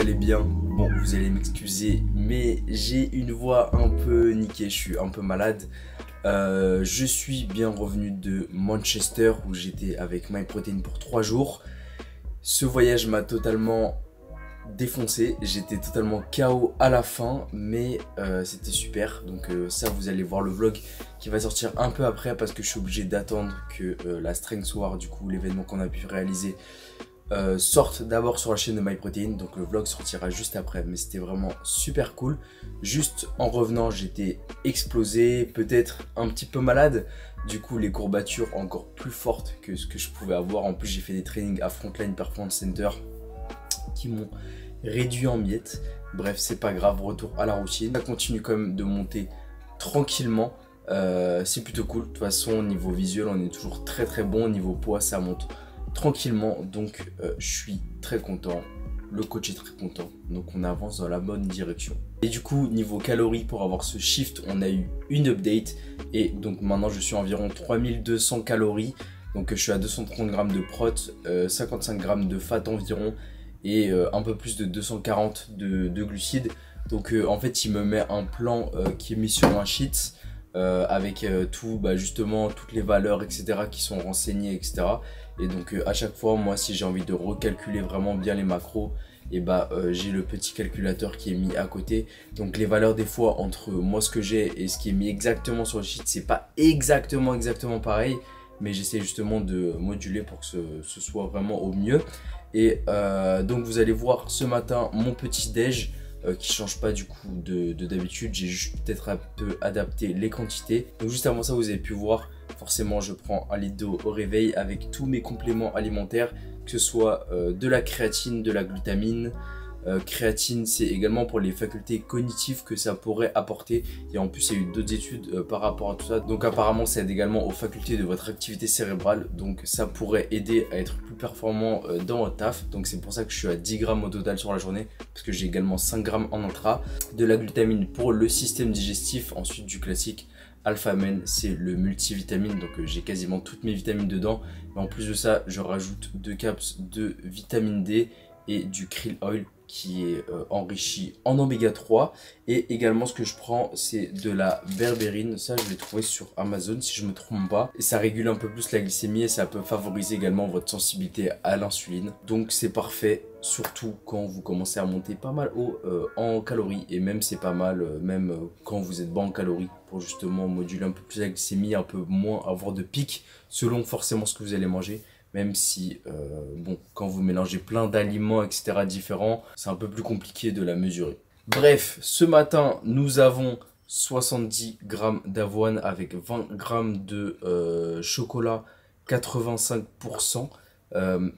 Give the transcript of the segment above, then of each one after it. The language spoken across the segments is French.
allez bien. Bon, vous allez m'excuser, mais j'ai une voix un peu niquée, je suis un peu malade. Je suis bien revenu de Manchester où j'étais avec MyProtein pour 3 jours. Ce voyage m'a totalement défoncé, j'étais totalement KO à la fin, mais c'était super. Donc ça, vous allez voir le vlog qui va sortir un peu après parce que je suis obligé d'attendre que la Strength War, du coup l'événement qu'on a pu réaliser, sorte d'abord sur la chaîne de MyProtein. Donc le vlog sortira juste après, mais c'était vraiment super cool. Juste en revenant, j'étais explosé, peut-être un petit peu malade. Du coup, les courbatures encore plus fortes que ce que je pouvais avoir. En plus, j'ai fait des trainings à Frontline Performance Center qui m'ont réduit en miettes. Bref, c'est pas grave, retour à la routine. Ça continue quand même de monter tranquillement. C'est plutôt cool. De toute façon, niveau visuel, on est toujours très bon. Niveau poids, ça monte tranquillement. Donc, je suis très content. Le coach est très content. Donc, on avance dans la bonne direction. Et du coup, niveau calories, pour avoir ce shift, on a eu une update. Et donc, maintenant, je suis à environ 3200 calories. Donc, je suis à 230 grammes de prot, 55 grammes de fat environ. Et un peu plus de 240 de glucides. Donc en fait il me met un plan qui est mis sur un sheet avec tout, justement toutes les valeurs etc qui sont renseignées etc. Et donc à chaque fois moi si j'ai envie de recalculer vraiment bien les macros, et j'ai le petit calculateur qui est mis à côté. Donc les valeurs des fois entre moi ce que j'ai et ce qui est mis exactement sur le sheet, c'est pas exactement pareil, mais j'essaie justement de moduler pour que ce soit vraiment au mieux. Et donc vous allez voir ce matin mon petit déj qui change pas du coup de d'habitude. J'ai juste peut-être un peu adapté les quantités. Donc juste avant ça, vous avez pu voir, forcément je prends un litre d'eau au réveil avec tous mes compléments alimentaires, que ce soit de la créatine, de la glutamine. Créatine, c'est également pour les facultés cognitives que ça pourrait apporter. Et en plus il y a eu d'autres études par rapport à tout ça. Donc apparemment ça aide également aux facultés de votre activité cérébrale. Donc ça pourrait aider à être plus performant dans votre taf. Donc c'est pour ça que je suis à 10 grammes au total sur la journée, parce que j'ai également 5 grammes en intra. De la glutamine pour le système digestif. Ensuite du classique Alpha-Men, c'est le multivitamine, donc j'ai quasiment toutes mes vitamines dedans. Mais en plus de ça, je rajoute 2 caps de vitamine D et du krill oil qui est enrichi en oméga 3. Et également ce que je prends, c'est de la berbérine. Ça je l'ai trouvé sur Amazon si je me trompe pas, et ça régule un peu plus la glycémie et ça peut favoriser également votre sensibilité à l'insuline. Donc c'est parfait, surtout quand vous commencez à monter pas mal haut en calories. Et même c'est pas mal quand vous êtes bas en calories, pour justement moduler un peu plus la glycémie, un peu moins avoir de pic selon forcément ce que vous allez manger. Même si, quand vous mélangez plein d'aliments, etc. différents, c'est un peu plus compliqué de la mesurer. Bref, ce matin, nous avons 70 grammes d'avoine avec 20 grammes de chocolat 85%.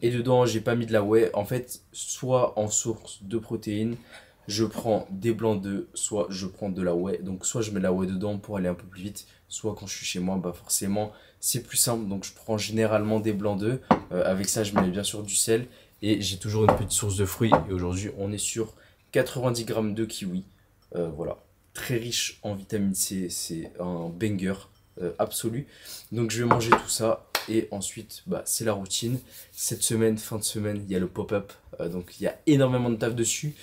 Et dedans, j'ai pas mis de la whey. En fait, soit en source de protéines, je prends des blancs d'œufs, soit je prends de la whey. Donc soit je mets de la whey dedans pour aller un peu plus vite, soit quand je suis chez moi, forcément c'est plus simple. Donc je prends généralement des blancs d'œufs. Avec ça je mets bien sûr du sel et j'ai toujours une petite source de fruits. Et aujourd'hui on est sur 90 grammes de kiwi. Voilà, très riche en vitamine C, c'est un banger absolu. Donc je vais manger tout ça. Et ensuite, c'est la routine. Cette semaine, fin de semaine, il y a le pop-up. Donc il y a énormément de taf dessus.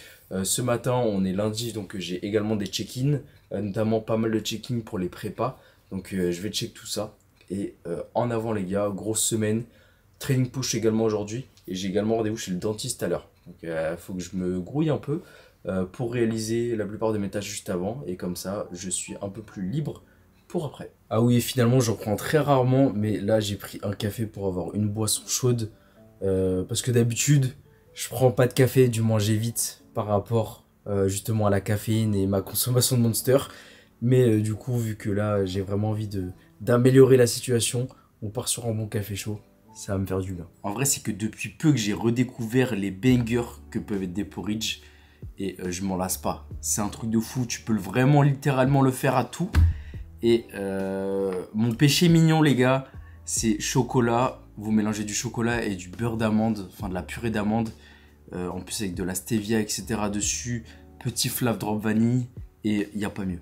Ce matin, on est lundi, donc j'ai également des check-in. Notamment pas mal de check-in pour les prépas. Donc je vais check tout ça. Et en avant les gars, grosse semaine. Training push également aujourd'hui. Et j'ai également rendez-vous chez le dentiste à l'heure. Donc il faut que je me grouille un peu pour réaliser la plupart de mes tâches juste avant. Et comme ça, je suis un peu plus libre pour après. Ah oui, finalement j'en prends très rarement, mais là j'ai pris un café pour avoir une boisson chaude, parce que d'habitude je prends pas de café, du moins j'évite par rapport justement à la caféine et ma consommation de Monster. Mais du coup, vu que là j'ai vraiment envie d'améliorer la situation, on part sur un bon café chaud, ça va me faire du bien. En vrai c'est que depuis peu que j'ai redécouvert les bangers que peuvent être des porridge, et je m'en lasse pas. C'est un truc de fou, tu peux vraiment littéralement le faire à tout. Et mon péché mignon les gars, c'est chocolat. Vous mélangez du chocolat et du beurre d'amande, enfin de la purée d'amande, en plus avec de la stevia etc dessus, petit flav drop vanille, et il n'y a pas mieux.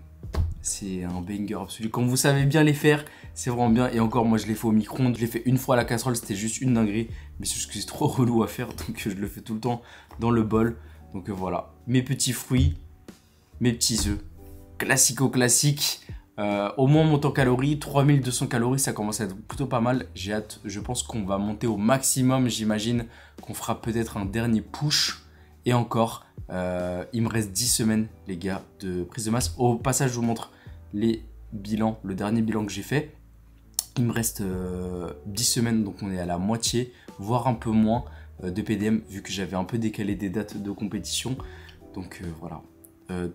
C'est un banger absolu. Quand vous savez bien les faire, c'est vraiment bien. Et encore, moi je l'ai fait au micro-ondes, je l'ai fait une fois à la casserole, c'était juste une dinguerie. Mais c'est juste que c'est trop relou à faire, donc je le fais tout le temps dans le bol. Donc voilà, mes petits fruits, mes petits œufs, classico-classique. Au moins montant calories, 3200 calories, ça commence à être plutôt pas mal. J'ai hâte, je pense qu'on va monter au maximum. J'imagine qu'on fera peut-être un dernier push. Et encore, il me reste 10 semaines, les gars, de prise de masse. Au passage, je vous montre les bilans, le dernier bilan que j'ai fait. Il me reste 10 semaines, donc on est à la moitié, voire un peu moins de PDM, vu que j'avais un peu décalé des dates de compétition. Donc voilà,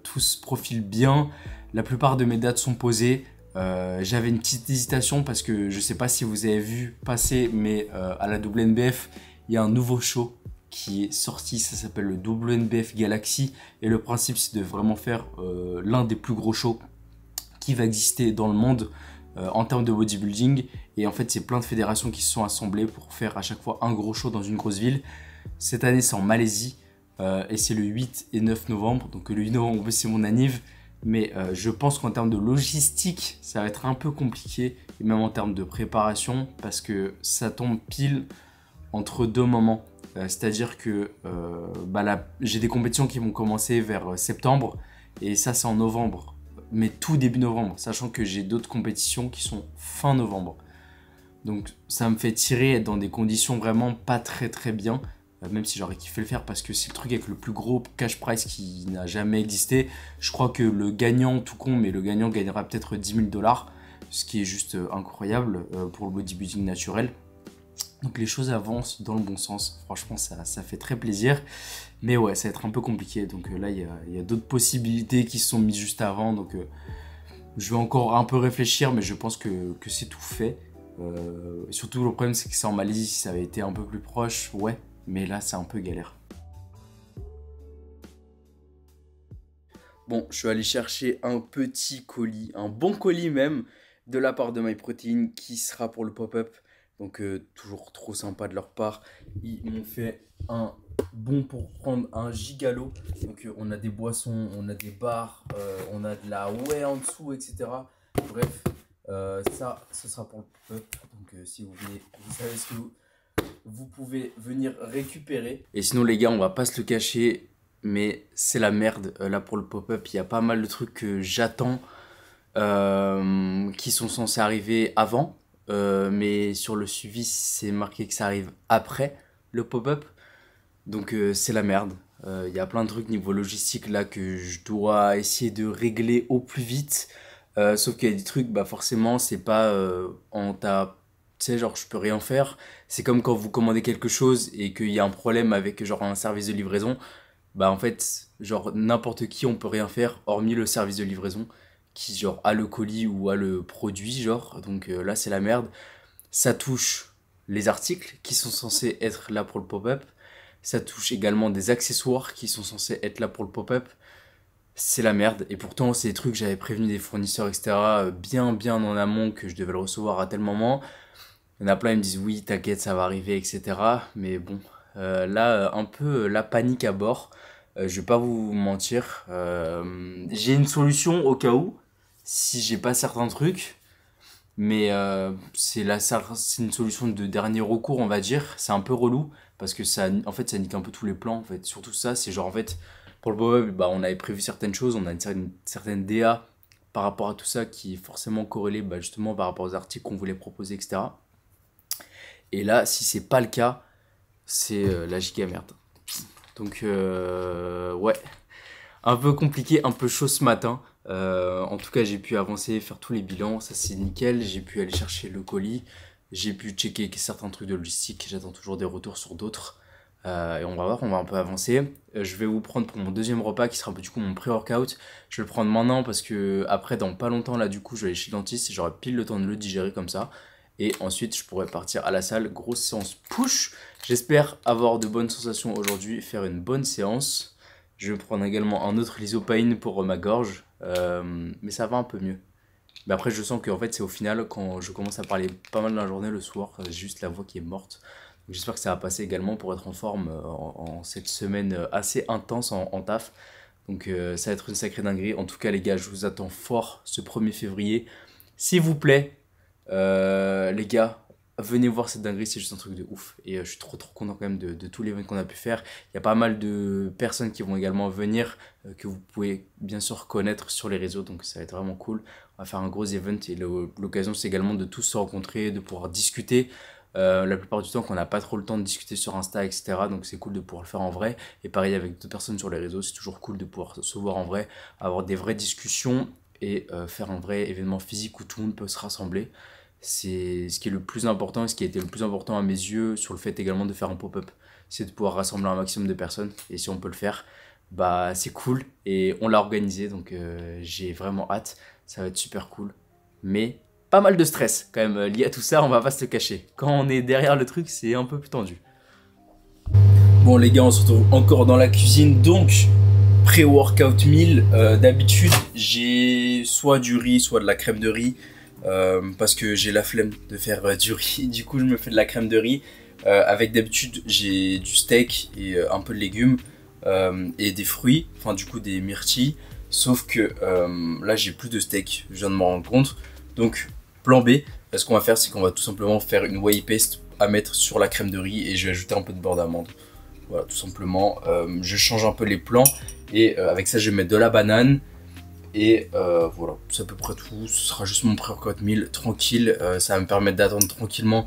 tout se profile bien. La plupart de mes dates sont posées. J'avais une petite hésitation parce que je ne sais pas si vous avez vu passer, mais à la WNBF, il y a un nouveau show qui est sorti. Ça s'appelle le WNBF Galaxy. Et le principe, c'est de vraiment faire l'un des plus gros shows qui va exister dans le monde en termes de bodybuilding. Et en fait, c'est plein de fédérations qui se sont assemblées pour faire à chaque fois un gros show dans une grosse ville. Cette année, c'est en Malaisie. Et c'est le 8 et 9 novembre. Donc le 8 novembre, c'est mon anniv. Mais je pense qu'en termes de logistique, ça va être un peu compliqué. Et même en termes de préparation. Parce que ça tombe pile entre deux moments. C'est-à-dire que j'ai des compétitions qui vont commencer vers septembre. Et ça, c'est en novembre. Mais tout début novembre. Sachant que j'ai d'autres compétitions qui sont fin novembre. Donc ça me fait tirer dans des conditions vraiment pas très très bien. Même si j'aurais kiffé le faire parce que c'est le truc avec le plus gros cash prize qui n'a jamais existé. Je crois que le gagnant, tout con, mais le gagnant gagnera peut-être 10 000 $, ce qui est juste incroyable pour le bodybuilding naturel. Donc les choses avancent dans le bon sens. Franchement, ça fait très plaisir. Mais ouais, ça va être un peu compliqué. Donc là, il y a d'autres possibilités qui se sont mises juste avant. Donc je vais encore un peu réfléchir, mais je pense que c'est tout fait. Surtout, le problème, c'est que c'est en Malaisie. Si ça avait été un peu plus proche, ouais. Mais là, c'est un peu galère. Bon, je suis allé chercher un petit colis, un bon colis même, de la part de MyProtein qui sera pour le pop-up. Donc, toujours trop sympa de leur part. Ils m'ont fait un bon pour prendre un gigalo. Donc, on a des boissons, on a des bars, on a de la whey en dessous, etc. Bref, ça, ce sera pour le pop-up. Donc, si vous voulez, vous savez ce que vous pouvez venir récupérer. Et sinon les gars, on va pas se le cacher, mais c'est la merde. Là pour le pop-up, il y a pas mal de trucs que j'attends qui sont censés arriver avant. Mais sur le suivi, c'est marqué que ça arrive après le pop-up. Donc c'est la merde. Il y a plein de trucs niveau logistique là que je dois essayer de régler au plus vite. Sauf qu'il y a des trucs, bah forcément, c'est pas en ta... Tu sais, genre, je peux rien faire. C'est comme quand vous commandez quelque chose et qu'il y a un problème avec, genre, un service de livraison. Bah, en fait, genre, n'importe qui, on peut rien faire, hormis le service de livraison qui, genre, a le colis ou a le produit, genre. Donc là, c'est la merde. Ça touche les articles qui sont censés être là pour le pop-up. Ça touche également des accessoires qui sont censés être là pour le pop-up. C'est la merde. Et pourtant, c'est des trucs, j'avais prévenu des fournisseurs, etc. Bien en amont que je devais le recevoir à tel moment. Il y en a plein, ils me disent oui, t'inquiète, ça va arriver, etc. Mais bon, là, un peu la panique à bord. Je vais pas vous mentir. J'ai une solution au cas où, si j'ai pas certains trucs. Mais c'est une solution de dernier recours, on va dire. C'est un peu relou parce que ça, en fait, ça nique un peu tous les plans. En fait, surtout ça, c'est genre en fait, pour le pop-up, bah, on avait prévu certaines choses, on a une certaine DA par rapport à tout ça qui est forcément corrélée bah, justement par rapport aux articles qu'on voulait proposer, etc. Et là, si c'est pas le cas, c'est la giga merde. Donc, ouais, un peu compliqué, un peu chaud ce matin. En tout cas, j'ai pu avancer, faire tous les bilans, ça c'est nickel. J'ai pu aller chercher le colis, j'ai pu checker certains trucs de logistique. J'attends toujours des retours sur d'autres. Et on va voir, on va un peu avancer. Je vais vous prendre pour mon deuxième repas qui sera du coup mon pré-workout. Je vais le prendre maintenant parce que après, dans pas longtemps, là du coup, je vais aller chez le dentiste et j'aurai pile le temps de le digérer comme ça. Et ensuite, je pourrais partir à la salle. Grosse séance push. J'espère avoir de bonnes sensations aujourd'hui, faire une bonne séance. Je vais prendre également un autre lysopaïne pour ma gorge. Mais ça va un peu mieux. Mais après, je sens qu'en fait, c'est au final, quand je commence à parler pas mal dans la journée, le soir, j'ai juste la voix qui est morte. Donc, j'espère que ça va passer également pour être en forme en cette semaine assez intense en taf. Donc ça va être une sacrée dinguerie. En tout cas, les gars, je vous attends fort ce 1er février. S'il vous plaît, les gars, venez voir cette dinguerie, c'est juste un truc de ouf. Et je suis trop content quand même de tout l'event qu'on a pu faire. Il y a pas mal de personnes qui vont également venir, que vous pouvez bien sûr connaître sur les réseaux, donc ça va être vraiment cool. On va faire un gros event et l'occasion c'est également de tous se rencontrer, de pouvoir discuter. La plupart du temps qu'on n'a pas trop le temps de discuter sur Insta, etc. Donc c'est cool de pouvoir le faire en vrai. Et pareil avec d'autres personnes sur les réseaux, c'est toujours cool de pouvoir se voir en vrai, avoir des vraies discussions et faire un vrai événement physique où tout le monde peut se rassembler. C'est ce qui est le plus important et ce qui a été le plus important à mes yeux sur le fait également de faire un pop-up. C'est de pouvoir rassembler un maximum de personnes et si on peut le faire, bah c'est cool et on l'a organisé donc j'ai vraiment hâte. Ça va être super cool. Mais pas mal de stress quand même lié à tout ça, on va pas se le cacher. Quand on est derrière le truc, c'est un peu plus tendu. Bon les gars, on se retrouve encore dans la cuisine donc pré-workout meal. D'habitude, j'ai soit du riz, soit de la crème de riz. Parce que j'ai la flemme de faire du riz, du coup je me fais de la crème de riz. Avec d'habitude j'ai du steak et un peu de légumes et des fruits, enfin du coup des myrtilles. Sauf que là j'ai plus de steak, je viens de m'en rendre compte. Donc plan B, ce qu'on va faire c'est qu'on va tout simplement faire une whey paste à mettre sur la crème de riz et je vais ajouter un peu de beurre d'amande. Voilà tout simplement, je change un peu les plans et avec ça je vais mettre de la banane. Et voilà, c'est à peu près tout. Ce sera juste mon pré-workout meal tranquille. Ça va me permettre d'attendre tranquillement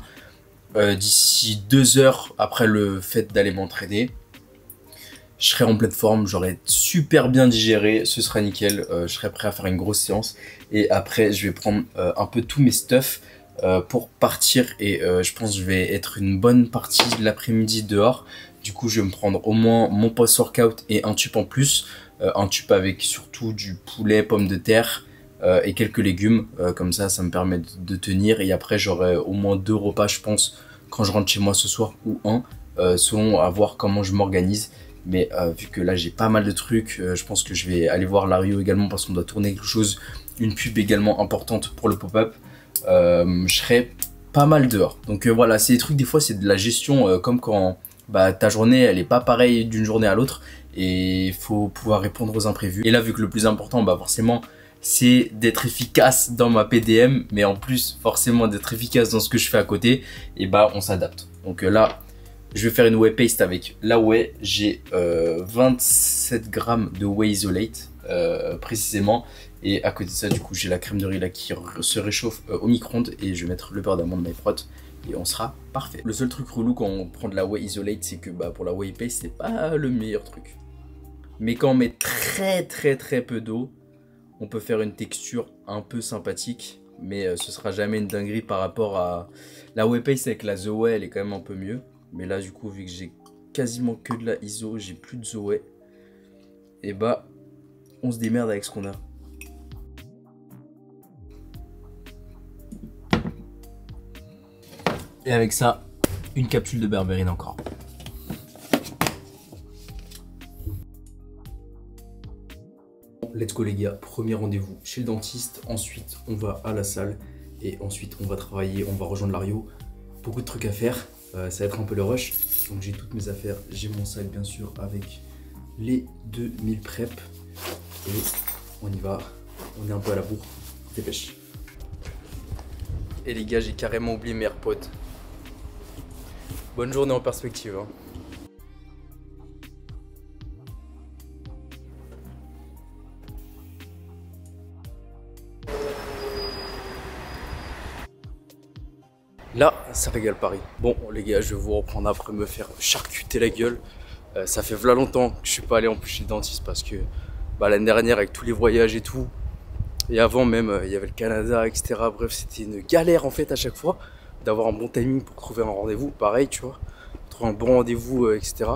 d'ici 2 heures après le fait d'aller m'entraîner. Je serai en pleine forme, j'aurai super bien digéré, ce sera nickel. Je serai prêt à faire une grosse séance. Et après, je vais prendre un peu tous mes stuff pour partir. Et je pense que je vais être une bonne partie de l'après-midi dehors. Du coup, je vais me prendre au moins mon post-workout et un tube en plus. Un tube avec surtout du poulet, pommes de terre et quelques légumes. Comme ça me permet de tenir. Et après, j'aurai au moins 2 repas, je pense, quand je rentre chez moi ce soir ou un, selon à voir comment je m'organise. Mais vu que là, j'ai pas mal de trucs, je pense que je vais aller voir Lario également parce qu'on doit tourner quelque chose, une pub également importante pour le pop-up. Je serai pas mal dehors. Donc voilà, c'est des trucs, des fois, c'est de la gestion comme quand ta journée, elle est pas pareille d'une journée à l'autre. Et il faut pouvoir répondre aux imprévus. Et là, vu que le plus important, forcément, c'est d'être efficace dans ma PDM, mais en plus, forcément, d'être efficace dans ce que je fais à côté, et on s'adapte. Donc là, je vais faire une whey paste avec la whey. J'ai 27 grammes de whey isolate, précisément. Et à côté de ça, du coup, j'ai la crème de riz là qui se réchauffe au micro-ondes. Et je vais mettre le beurre d'amande MyProt. Et on sera parfait. Le seul truc relou quand on prend de la whey isolate, c'est que pour la whey paste, c'est pas le meilleur truc. Mais quand on met très peu d'eau, on peut faire une texture un peu sympathique. Mais ce sera jamais une dinguerie par rapport à... La whey paste avec la Zoé, elle est quand même un peu mieux. Mais là, du coup, vu que j'ai quasiment que de la ISO, j'ai plus de Zoé. Et on se démerde avec ce qu'on a. Et avec ça, une capsule de berberine encore. Let's go les gars, premier rendez-vous chez le dentiste, ensuite on va à la salle et ensuite on va travailler, on va rejoindre Lario. Beaucoup de trucs à faire, ça va être un peu le rush. Donc j'ai toutes mes affaires, j'ai mon sac bien sûr avec les 2000 prep et on y va, on est un peu à la bourre, dépêche. Et les gars, j'ai carrément oublié mes AirPods. Bonne journée en perspective. Hein. Là, ça régale Paris. Bon, les gars, je vais vous reprendre après me faire charcuter la gueule. Ça fait v'là longtemps que je suis pas allé en plus chez le dentiste parce que l'année dernière, avec tous les voyages et tout, et avant même, il y avait le Canada, etc. Bref, c'était une galère en fait à chaque fois d'avoir un bon timing pour trouver un rendez-vous. Pareil, tu vois, trouver un bon rendez-vous, etc.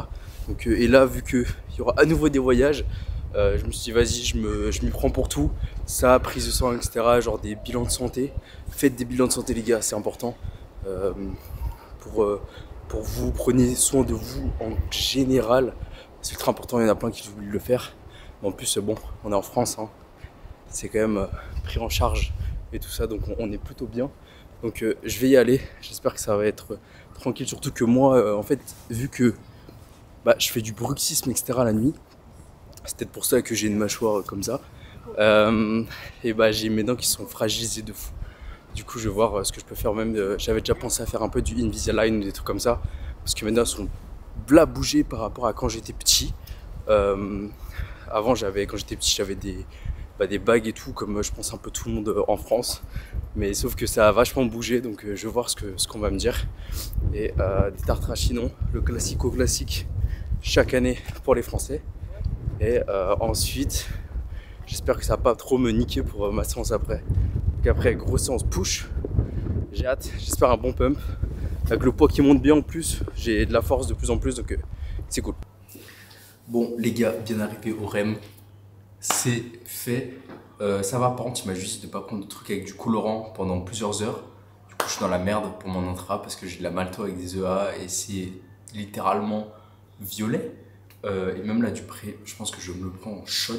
Donc, et là, vu qu'il y aura à nouveau des voyages, je me suis dit, vas-y, je m'y prends pour tout. Ça, prise de sang, etc. Genre des bilans de santé. Faites des bilans de santé, les gars, c'est important. Pour vous, prenez soin de vous en général. C'est ultra important, il y en a plein qui oublient de le faire. Mais en plus, bon, on est en France, hein. C'est quand même pris en charge et tout ça, donc on est plutôt bien. Donc je vais y aller, j'espère que ça va être tranquille, surtout que moi, en fait, vu que je fais du bruxisme, etc. la nuit, c'est peut-être pour ça que j'ai une mâchoire comme ça, et j'ai mes dents qui sont fragilisées de fou. Du coup, je vais voir ce que je peux faire. Même, j'avais déjà pensé à faire un peu du Invisalign ou des trucs comme ça. Parce que maintenant, elles sont bla bougées par rapport à quand j'étais petit. Avant, quand j'étais petit, j'avais des bagues et tout, comme je pense un peu tout le monde en France. Mais sauf que ça a vachement bougé, donc je vais voir ce qu'on va me dire. Et des tartes à Chinon, le classico-classique, chaque année pour les Français. Et ensuite, j'espère que ça va pas trop me niquer pour ma séance après. Donc après, grosse séance push. J'ai hâte, j'espère un bon pump. Avec le poids qui monte bien en plus, j'ai de la force de plus en plus, donc c'est cool. Bon les gars, bien arrivé au REM, c'est fait. Ça va, par contre il m'a juste dit de pas prendre de trucs avec du colorant pendant plusieurs heures. Du coup je suis dans la merde pour mon intra parce que j'ai de la malto avec des EA et c'est littéralement violet. Et même là du près, je pense que je me le prends en shot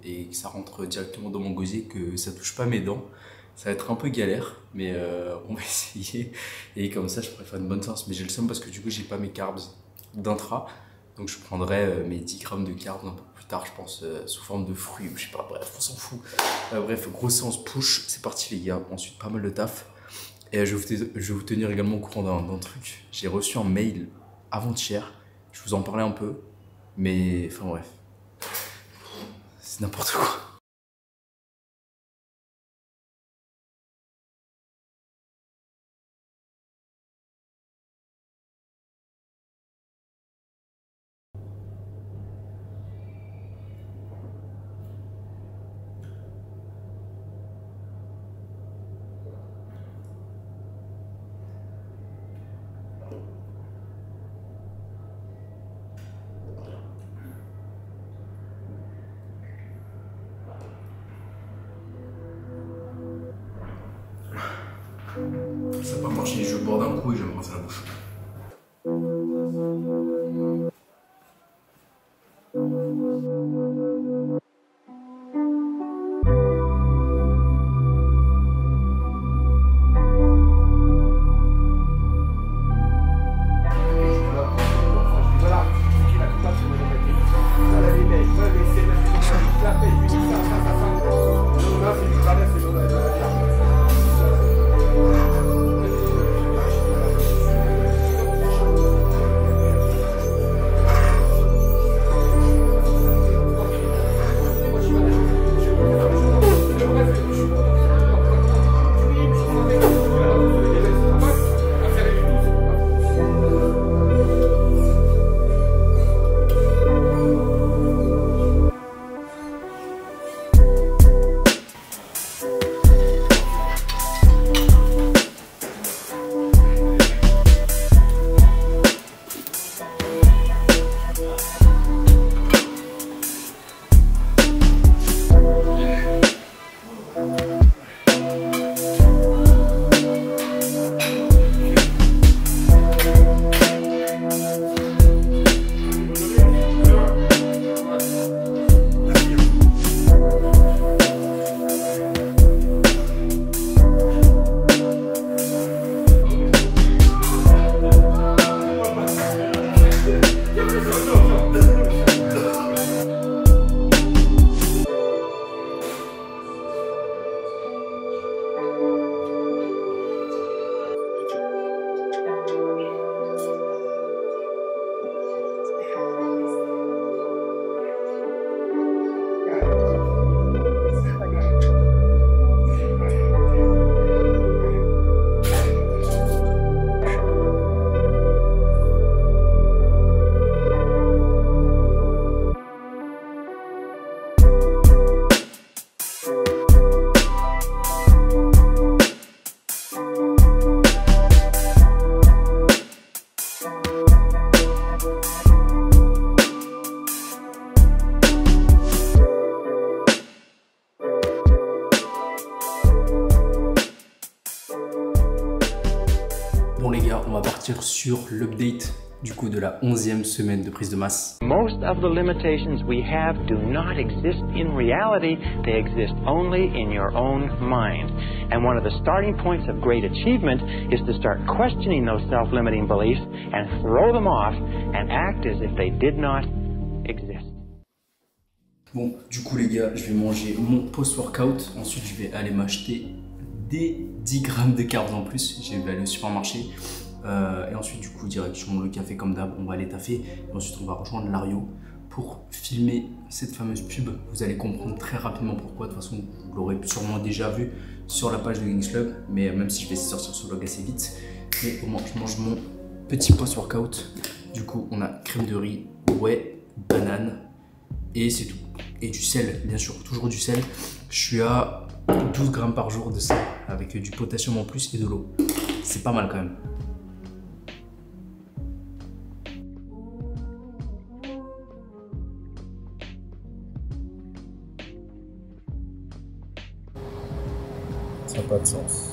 et que ça rentre directement dans mon gosier, que ça touche pas mes dents. Ça va être un peu galère, mais on va essayer. Et comme ça je pourrais faire une bonne séance, mais j'ai le seum parce que du coup j'ai pas mes carbs d'intra. Donc je prendrai mes 10 grammes de carbs un peu plus tard, je pense, sous forme de fruits ou je sais pas, bref, on s'en fout. Bref, grosse séance push, c'est parti les gars. Ensuite, pas mal de taf. Et je vais vous tenir également au courant d'un truc. J'ai reçu un mail avant-hier, je vous en parlais un peu, mais enfin bref, c'est n'importe quoi. Ça n'a pas marché, je bois d'un coup et je me rince la bouche. Bon les gars, on va partir sur l'update du coup de la 11e semaine de prise de masse. Most of the limitations we have do not exist in reality. They exist only in your own mind. And one of the starting points of great achievement is to start questioning those self-limiting beliefs and throw them off and act as if they did not exist. Bon, du coup les gars, je vais manger mon post-workout. Ensuite, je vais aller m'acheter des 10 grammes de carbs en plus. J'ai allé au supermarché. Et ensuite, du coup, direction le café comme d'hab, on va aller taffer. Et ensuite, on va rejoindre Lario pour filmer cette fameuse pub. Vous allez comprendre très rapidement pourquoi. De toute façon, vous l'aurez sûrement déjà vu sur la page de Wings Club. Mais même si je vais sortir ce vlog assez vite. Mais au moins, je mange mon petit post-workout. Du coup, on a crème de riz, whey, banane. Et c'est tout. Et du sel, bien sûr, toujours du sel. Je suis à 12 grammes par jour de sel avec du potassium en plus et de l'eau. C'est pas mal quand même. Ça n'a pas de sens.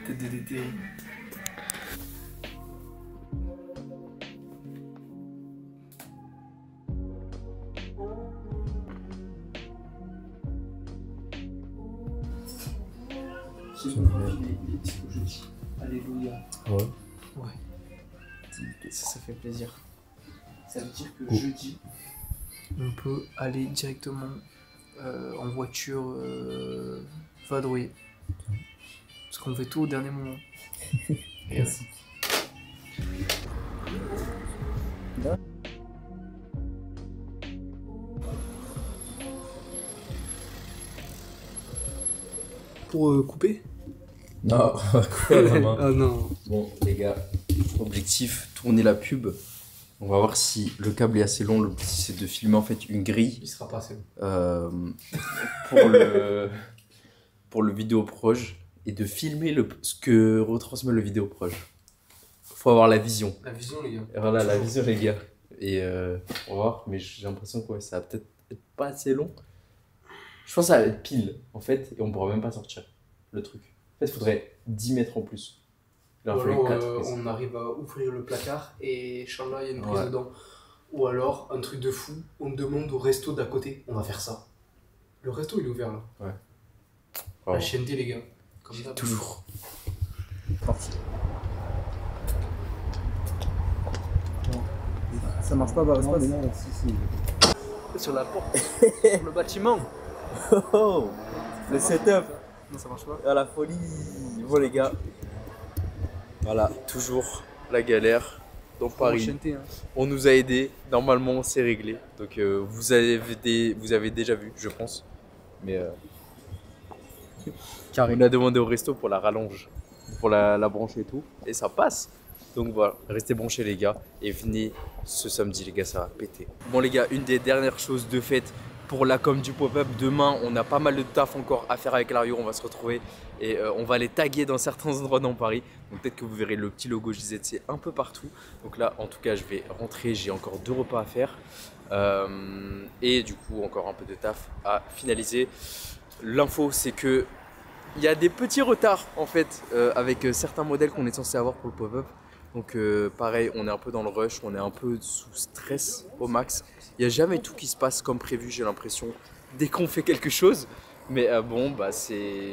Tête de DT. Alléluia. Ouais. Ouais. Ça fait plaisir. Ça veut dire que Oh. jeudi, on peut aller directement en voiture vadrouiller. Parce qu'on fait tout au dernier moment. Et pour couper. Non, quoi la main? Ah non. Bon, les gars, objectif, tourner la pub. On va voir si le câble est assez long. L'objectif, c'est de filmer en fait une grille Il sera pas assez long. pour le vidéo proche et de filmer ce que retransmet le vidéo proche. Faut avoir la vision. La vision, les gars. Et voilà, la vision, les gars. Et on va voir, mais j'ai l'impression que ouais, ça va peut-être être pas assez long. Je pense que ça va être pile, en fait, et on pourra même pas sortir le truc. En fait, il faudrait 10 mètres en plus. Il en Ou faudrait alors 4. on arrive à ouvrir le placard et Inch'Allah, il y a une prise Ouais. dedans. Ou alors, un truc de fou, on demande au resto d'à côté, on va faire ça. Le resto, il est ouvert là. La Bravo. chaîne D, les gars. Comme d'hab. Toujours. Ça marche pas, bah, Non, mais non, si. Sur la porte, sur le bâtiment. Oh, le setup Non, ça marche pas. à la folie. Bon, les gars. Voilà, toujours la galère dans Paris. Chaîne T, hein. On nous a aidés. Normalement, c'est réglé. Donc, vous avez déjà vu, je pense. Mais car il a demandé au resto pour la rallonge, pour la brancher et tout. Et ça passe. Donc voilà, restez branchés les gars. Et venez ce samedi les gars, ça va péter. Bon les gars, une des dernières choses de fait pour la com du pop-up. Demain, on a pas mal de taf encore à faire avec Lario. On va se retrouver et on va les taguer dans certains endroits dans Paris. Donc peut-être que vous verrez le petit logo JZC un peu partout. Donc là, en tout cas, je vais rentrer. J'ai encore 2 repas à faire. Et du coup, encore un peu de taf à finaliser. L'info, c'est que il y a des petits retards en fait avec certains modèles qu'on est censé avoir pour le pop-up. Donc pareil, on est un peu dans le rush, on est un peu sous stress au max. Il n'y a jamais tout qui se passe comme prévu, j'ai l'impression, dès qu'on fait quelque chose. Mais bon, bah, c'est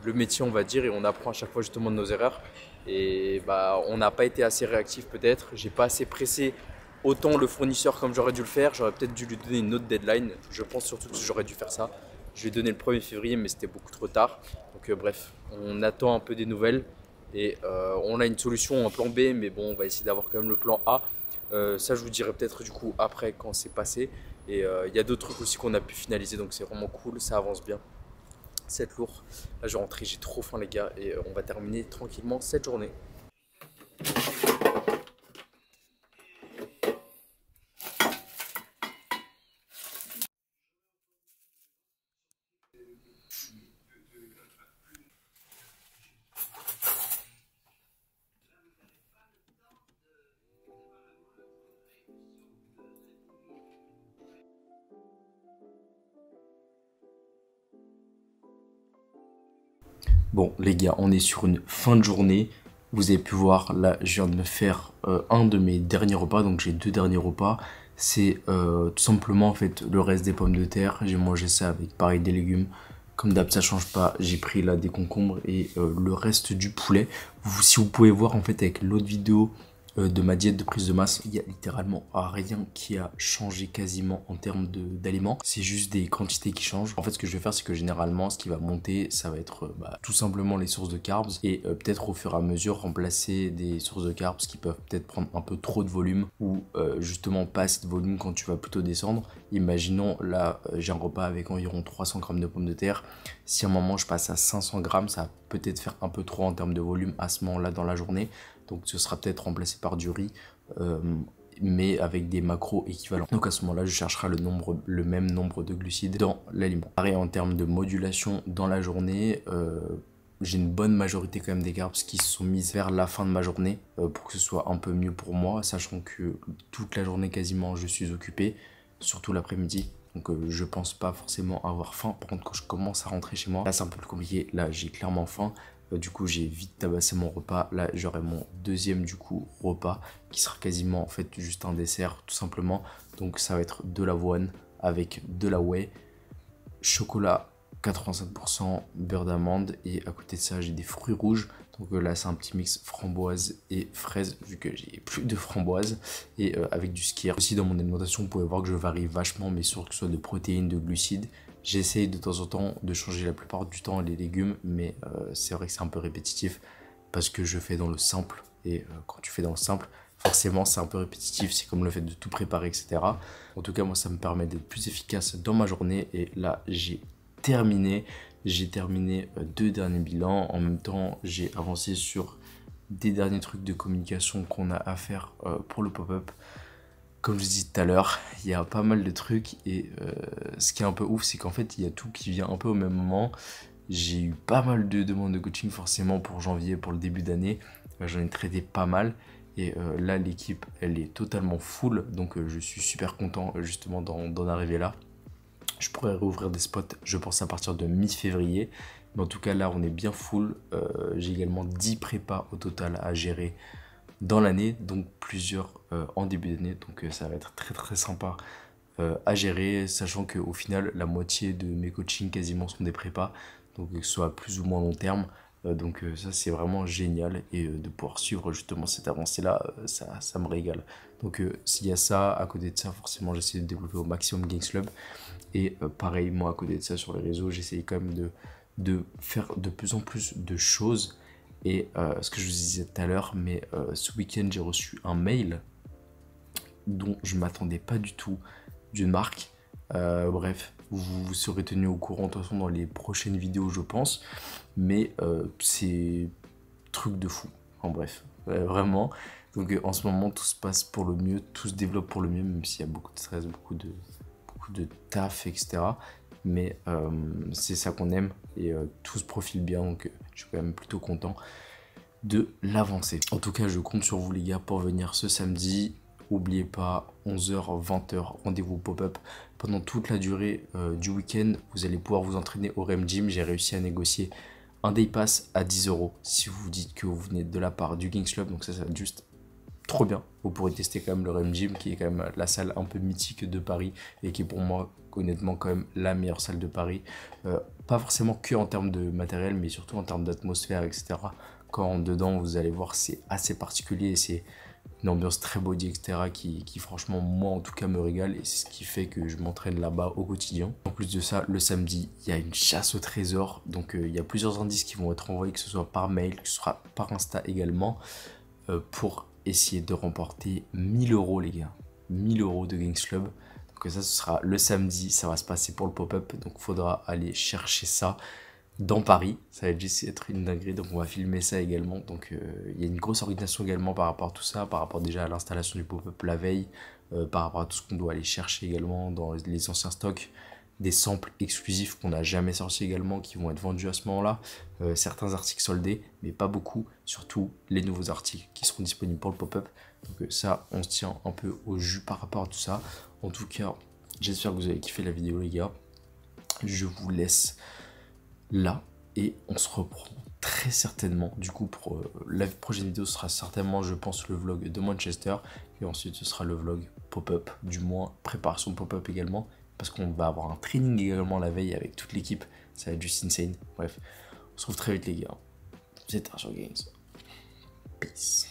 le métier, on va dire, et on apprend à chaque fois justement de nos erreurs. Et bah, on n'a pas été assez réactif peut-être, j'ai pas assez pressé autant le fournisseur comme j'aurais dû le faire. J'aurais peut-être dû lui donner une autre deadline. Je pense surtout que j'aurais dû faire ça. Je lui ai donné le 1er février, mais c'était beaucoup trop tard. Donc bref, on attend un peu des nouvelles. Et on a une solution, un plan B, mais bon, on va essayer d'avoir quand même le plan A. Ça, je vous dirai peut-être du coup après quand c'est passé. Et il y a d'autres trucs aussi qu'on a pu finaliser, donc c'est vraiment cool, ça avance bien. C'est lourd. Là, je vais rentrer, j'ai trop faim les gars, et on va terminer tranquillement cette journée. Bon les gars, on est sur une fin de journée. Vous avez pu voir, là je viens de me faire un de mes derniers repas, donc j'ai 2 derniers repas. C'est tout simplement en fait le reste des pommes de terre. J'ai mangé ça avec pareil des légumes. Comme d'hab ça change pas, j'ai pris là des concombres et le reste du poulet. Si vous pouvez voir en fait avec l'autre vidéo de ma diète de prise de masse, il y a littéralement rien qui a changé quasiment en termes d'aliments. C'est juste des quantités qui changent. En fait ce que je vais faire c'est que généralement ce qui va monter ça va être tout simplement les sources de carbs et peut-être au fur et à mesure remplacer des sources de carbs qui peuvent peut-être prendre un peu trop de volume ou justement pas assez de volume quand tu vas plutôt descendre. Imaginons là j'ai un repas avec environ 300 grammes de pommes de terre. Si à un moment je passe à 500 grammes, ça va peut-être faire un peu trop en termes de volume à ce moment là dans la journée. Donc ce sera peut-être remplacé par du riz, mais avec des macros équivalents. Donc à ce moment-là, je chercherai le même nombre de glucides dans l'aliment. Pareil en termes de modulation dans la journée, j'ai une bonne majorité quand même des carbs qui se sont mises vers la fin de ma journée pour que ce soit un peu mieux pour moi, sachant que toute la journée quasiment je suis occupé, surtout l'après-midi. Donc je pense pas forcément avoir faim. Par contre quand je commence à rentrer chez moi, là c'est un peu plus compliqué, là j'ai clairement faim. Du coup j'ai vite tabassé mon repas. Là j'aurai mon deuxième du coup repas qui sera quasiment en fait juste un dessert tout simplement. Donc ça va être de l'avoine avec de la whey, chocolat 85%, beurre d'amande et à côté de ça j'ai des fruits rouges. Donc là c'est un petit mix framboise et fraise vu que j'ai plus de framboise et avec du skyr. Aussi dans mon alimentation vous pouvez voir que je varie vachement mes sources que ce soit de protéines, de glucides. J'essaye de temps en temps de changer la plupart du temps les légumes, mais c'est vrai que c'est un peu répétitif parce que je fais dans le simple. Et quand tu fais dans le simple, forcément c'est un peu répétitif, c'est comme le fait de tout préparer, etc. En tout cas, moi ça me permet d'être plus efficace dans ma journée. Et là, j'ai terminé 2 derniers bilans. En même temps, j'ai avancé sur des derniers trucs de communication qu'on a à faire pour le pop-up. Comme je disais tout à l'heure, il y a pas mal de trucs et ce qui est un peu ouf, c'est qu'en fait, il y a tout qui vient un peu au même moment. J'ai eu pas mal de demandes de coaching forcément pour janvier, pour le début d'année. J'en ai traité pas mal et là, l'équipe, elle est totalement full. Donc, je suis super content justement d'en arriver là. Je pourrais rouvrir des spots, je pense, à partir de mi-février. Mais en tout cas, là, on est bien full. J'ai également 10 prépas au total à gérer dans l'année, donc plusieurs en début d'année, donc ça va être très très sympa à gérer, sachant qu'au final la moitié de mes coachings quasiment sont des prépas, donc que ce soit à plus ou moins long terme, donc ça c'est vraiment génial et de pouvoir suivre justement cette avancée là, ça me régale. Donc s'il y a ça, à côté de ça forcément j'essaie de développer au maximum Gangs Club et pareil moi à côté de ça sur les réseaux j'essaie quand même de faire de plus en plus de choses. Et ce que je vous disais tout à l'heure, mais ce week-end j'ai reçu un mail dont je ne m'attendais pas du tout d'une marque. Bref, vous serez tenu au courant de toute façon dans les prochaines vidéos je pense. Mais c'est truc de fou, en bref, vraiment. Donc en ce moment tout se passe pour le mieux, tout se développe pour le mieux, même s'il y a beaucoup de stress, beaucoup de taf, etc. Mais c'est ça qu'on aime et tout se profile bien, donc je suis quand même plutôt content de l'avancer. En tout cas, je compte sur vous les gars pour venir ce samedi. N'oubliez pas, 11h, 20h, rendez-vous pop-up. Pendant toute la durée du week-end, vous allez pouvoir vous entraîner au REM Gym. J'ai réussi à négocier un day pass à 10 € si vous dites que vous venez de la part du Gangs Club. Donc ça va être juste trop bien. Vous pourrez tester quand même le REM Gym qui est quand même la salle un peu mythique de Paris et qui est pour moi honnêtement quand même la meilleure salle de Paris. Pas forcément que en termes de matériel mais surtout en termes d'atmosphère, etc. Quand dedans vous allez voir c'est assez particulier et c'est une ambiance très body, etc. qui franchement moi en tout cas me régale et c'est ce qui fait que je m'entraîne là-bas au quotidien. En plus de ça, le samedi il y a une chasse au trésor, donc il y a plusieurs indices qui vont être envoyés, que ce soit par mail, que ce soit par Insta également, pour essayer de remporter 1000 € les gars, 1000 € de Gangs Club. Donc ça ce sera le samedi, ça va se passer pour le pop-up, donc il faudra aller chercher ça dans Paris, ça va juste être une dinguerie, donc on va filmer ça également. Donc il y a une grosse organisation également par rapport à tout ça, par rapport déjà à l'installation du pop-up la veille, par rapport à tout ce qu'on doit aller chercher également dans les anciens stocks, des samples exclusifs qu'on n'a jamais sortis également, qui vont être vendus à ce moment-là, certains articles soldés, mais pas beaucoup, surtout les nouveaux articles qui seront disponibles pour le pop-up. Donc ça, on se tient un peu au jus par rapport à tout ça. En tout cas, j'espère que vous avez kiffé la vidéo les gars. Je vous laisse là et on se reprend très certainement. Du coup, pour la prochaine vidéo, ce sera certainement, je pense, le vlog de Manchester. Et ensuite, ce sera le vlog pop-up, du moins préparation pop-up également. Parce qu'on va avoir un training également la veille avec toute l'équipe. Ça va être juste insane. Bref, on se retrouve très vite les gars. Vous êtes sur Games. Peace.